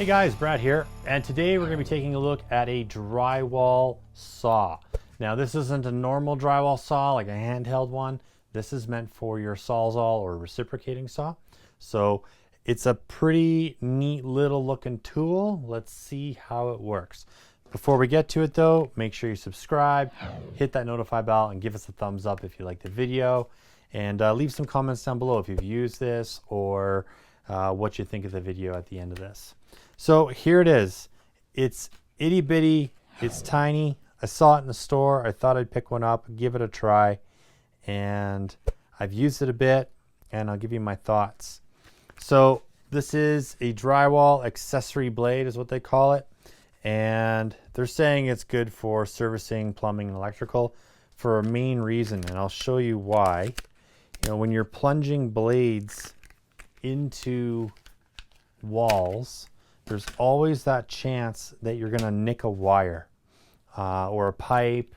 Hey guys, Brad here, and today we're going to be taking a look at a drywall saw. Now this isn't a normal drywall saw like a handheld one. This is meant for your Sawzall or reciprocating saw. So it's a pretty neat little looking tool. Let's see how it works. Before we get to it though, make sure you subscribe, hit that notify bell, and give us a thumbs up if you like the video. And leave some comments down below if you've used this or what you think of the video at the end of this. So here it is. It's itty bitty, it's tiny. I saw it in the store. I thought I'd pick one up, give it a try, and I've used it a bit and I'll give you my thoughts. So this is a drywall accessory blade is what they call it. And they're saying it's good for servicing, plumbing, and electrical for a main reason, and I'll show you why. You know, when you're plunging blades into walls, there's always that chance that you're going to nick a wire or a pipe,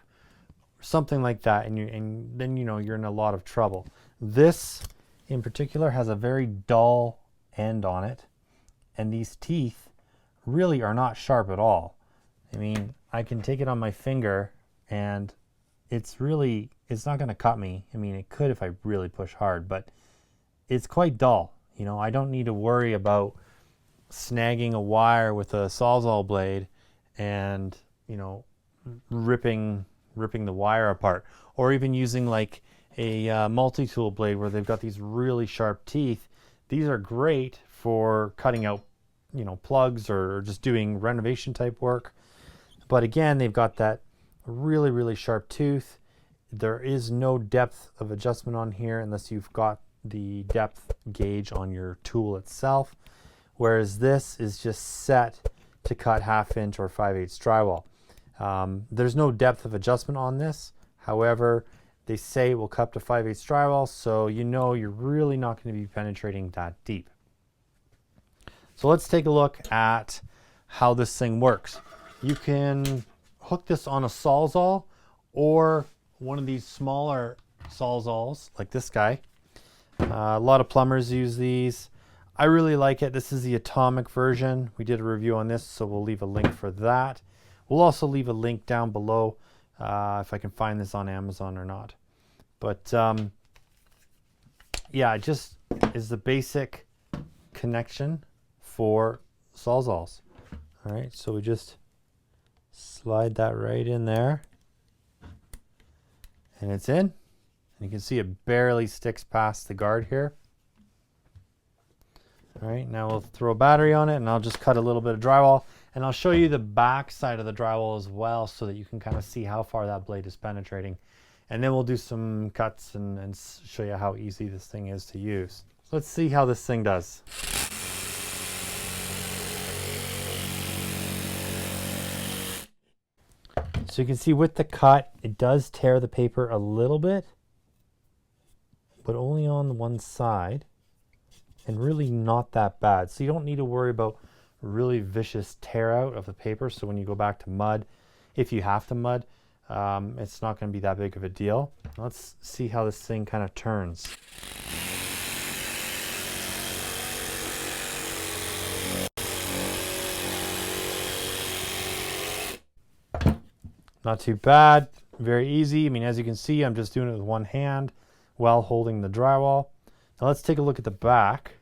something like that, and then you know you're in a lot of trouble. This in particular has a very dull end on it, and these teeth really are not sharp at all. I mean, I can take it on my finger and it's not going to cut me. I mean, it could if I really push hard, but it's quite dull. You know, I don't need to worry about snagging a wire with a Sawzall blade and, you know, ripping the wire apart, or even using like a multi-tool blade where they've got these really sharp teeth. These are great for cutting out, you know, plugs or just doing renovation type work. But again, they've got that really sharp tooth. There is no depth of adjustment on here unless you've got the depth gauge on your tool itself. Whereas this is just set to cut 1/2 inch or 5/8 drywall. There's no depth of adjustment on this. However, they say it will cut up to 5/8 drywall, so you know you're really not going to be penetrating that deep. So let's take a look at how this thing works. You can hook this on a Sawzall or one of these smaller Sawzalls like this guy. A lot of plumbers use these. I really like it. This is the atomic version. We did a review on this, so we'll leave a link for that. We'll also leave a link down below if I can find this on Amazon or not. But yeah, it just is the basic connection for Sawzalls. All right, so we just slide that right in there and it's in. And you can see it barely sticks past the guard here. All right, now we'll throw a battery on it and I'll just cut a little bit of drywall, and I'll show you the back side of the drywall as well so that you can kind of see how far that blade is penetrating. And then we'll do some cuts and show you how easy this thing is to use. So let's see how this thing does. So you can see with the cut, it does tear the paper a little bit, but only on one side, and really not that bad. So you don't need to worry about really vicious tear out of the paper. So when you go back to mud, if you have to mud, it's not going to be that big of a deal. Let's see how this thing kind of turns. Not too bad, very easy. I mean, as you can see, I'm just doing it with one hand while holding the drywall. Now let's take a look at the back.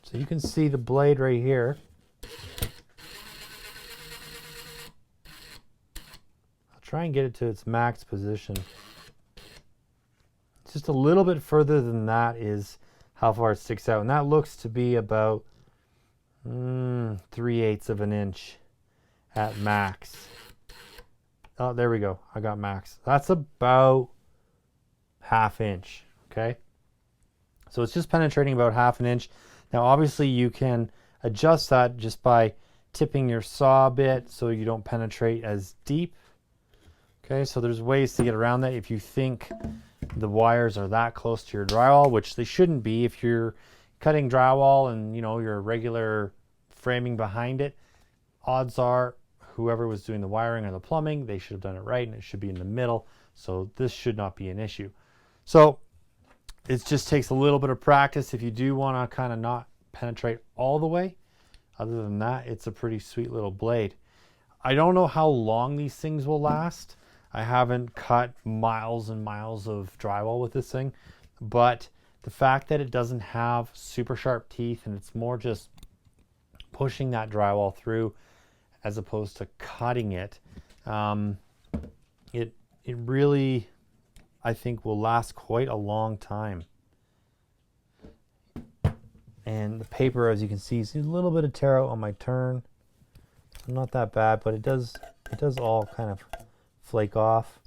So you can see the blade right here. I'll try and get it to its max position. Just a little bit further than that is how far it sticks out, and that looks to be about 3/8 of an inch at max. Oh, there we go. I got max. That's about 1/2 inch. Okay, so it's just penetrating about 1/2 an inch. Now obviously you can adjust that just by tipping your saw a bit so you don't penetrate as deep. Okay, so there's ways to get around that if you think the wires are that close to your drywall, which they shouldn't be. If you're cutting drywall and you know your regular framing behind it, odds are whoever was doing the wiring or the plumbing, they should have done it right, and it should be in the middle. So this should not be an issue. So it just takes a little bit of practice if you do want to kind of not penetrate all the way. Other than that, it's a pretty sweet little blade. I don't know how long these things will last. I haven't cut miles and miles of drywall with this thing, but the fact that it doesn't have super sharp teeth and it's more just pushing that drywall through as opposed to cutting it, it really, I think, will last quite a long time. And the paper, as you can see, sees a little bit of tear out on my turn. Not that bad, but it does all kind of flake off.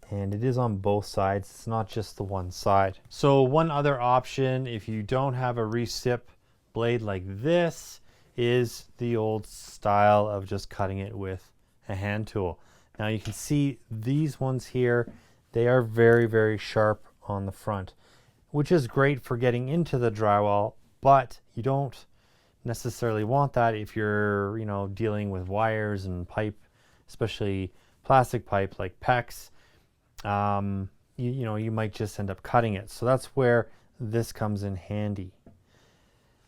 And it is on both sides. It's not just the one side. So one other option, if you don't have a recip blade like this, is the old style of just cutting it with a hand tool. Now you can see these ones here, they are very, very sharp on the front, which is great for getting into the drywall, but you don't necessarily want that if you're, you know, dealing with wires and pipe, especially plastic pipe like PEX. You know, you might just end up cutting it. So that's where this comes in handy.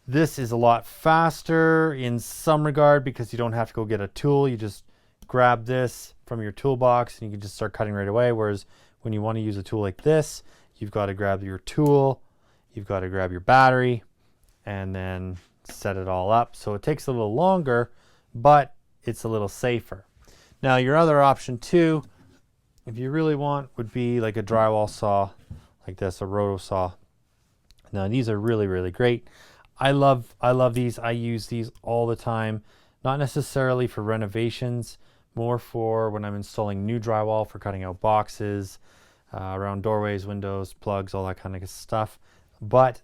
This is a lot faster in some regard because you don't have to go get a tool. You just grab this from your toolbox and you can just start cutting right away. Whereas when you want to use a tool like this, you've got to grab your tool, you've got to grab your battery, and then set it all up. So it takes a little longer, but it's a little safer. Now your other option too, if you really want, would be like a drywall saw like this, a roto saw. Now these are really, really great. I love these. I use these all the time, not necessarily for renovations, more for when I'm installing new drywall for cutting out boxes, around doorways, windows, plugs, all that kind of stuff. But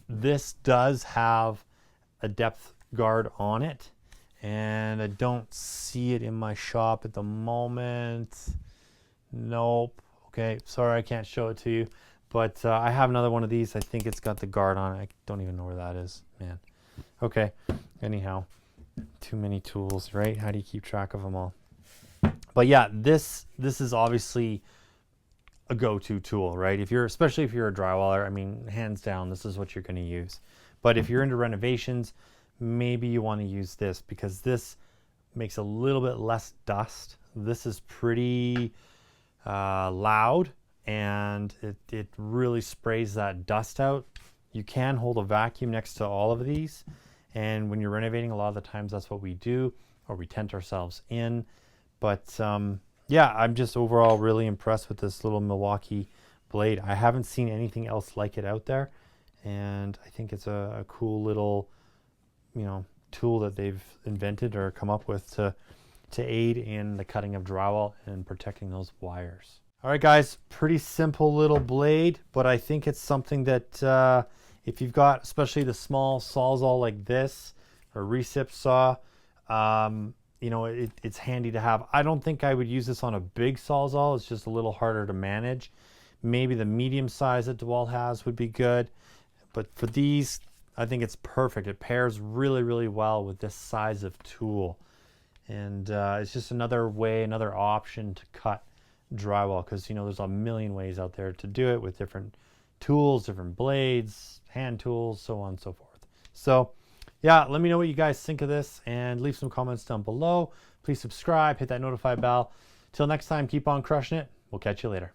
this does have a depth guard on it, and I don't see it in my shop at the moment. Nope. Okay, sorry I can't show it to you, but I have another one of these. I think it's got the guard on it. I don't even know where that is, man. Okay, anyhow, too many tools, right? How do you keep track of them all? But yeah, this is obviously a go-to tool, right? Especially if you're a drywaller, I mean, hands down, this is what you're going to use. But if you're into renovations, maybe you want to use this because this makes a little bit less dust. This is pretty loud, and it really sprays that dust out. You can hold a vacuum next to all of these, and when you're renovating, a lot of the times that's what we do, or we tent ourselves in. But yeah, I'm just overall really impressed with this little Milwaukee blade. I haven't seen anything else like it out there, and I think it's a cool little, you know, tool that they've invented or come up with to aid in the cutting of drywall and protecting those wires. All right, guys, pretty simple little blade, but I think it's something that if you've got, especially the small Sawzall like this, or recip saw, you know, it's handy to have. I don't think I would use this on a big Sawzall. It's just a little harder to manage. Maybe the medium size that Dewalt has would be good, but for these, I think it's perfect. It pairs really, really well with this size of tool. And it's just another way, another option to cut drywall, because, you know, there's a million ways out there to do it with different tools, different blades, hand tools, so on and so forth. So yeah, let me know what you guys think of this and leave some comments down below. Please subscribe, hit that notify bell. Till next time, keep on crushing it. We'll catch you later.